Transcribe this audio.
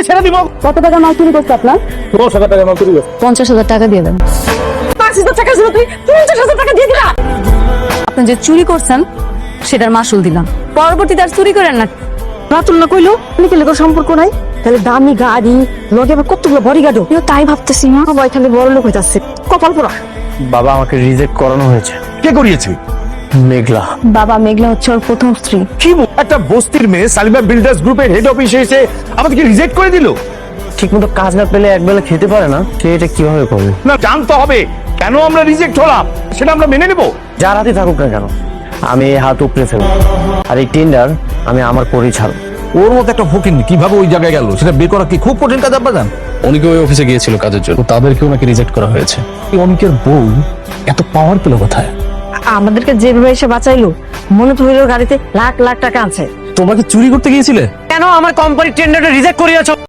ছেড়ে দিব। কত টাকা মাল চুরি করছে আপনার? 10,000 টাকা মাল চুরি করছে। 50,000 টাকা দিয়ে দেন। 5,000 টাকা ছিল, তুই 50,000 টাকা দিয়ে দিলা। আপনি যে চুরি করছেন সেটার মাসুল দিলাম, পরবর্তীতে আর চুরি করেন না। রাতুল না কইলো নাকি লেগো সম্পর্ক নাই, তাহলে দামি গাড়ি লগে আবার কতগুলো বডিগার্ডও, তাই ভাবতেছি না সবাই খালি বড় লোক হইতাছে, কপাল পোড়া। বাবা আমাকে রিজেক্ট করানো হয়েছে। কে করিয়েছে? মেঘলা। বাবা, মেঘলা হচ্ছে ওর প্রথম স্ত্রী। কি একটা বস্তির মেয়ে সালিমা বিল্ডার্স গ্রুপের হেড অফিসে এসে আমাদেরকে রিজেক্ট করে দিল। ঠিক মতো কাজ না পেলে একবেলা খেতে পারে না, সে এটা কিভাবে করবে? না, জানতে হবে কেন আমরা রিজেক্ট হলাম, সেটা আমরা মেনে নেব। যার হাতে থাকুক না কেন, আমি এই হাত উপড়ে ফেলবো, আর এই টেন্ডার আমি আমার করেই ছাড়ব। ওর মতো একটা ফকির কিভাবে ওই জায়গায় গেল সেটা বের করা কি খুব কঠিন কাজ আপনার? অনেকে ওই অফিসে গিয়েছিল কাজের জন্য, তাদেরকেও নাকি রিজেক্ট করা হয়েছে। অনেকের বউ এত পাওয়ার পেল কোথায়? আমাদেরকে যেভাবে এসে বাঁচাইলো, মনে তো হইলো গাড়িতে লাখ লাখ টাকা আছে। তোমরা কি চুরি করতে গিয়েছিলে? কেন আমার কোম্পানির টেন্ডারটা রিজেক্ট করিয়েছো?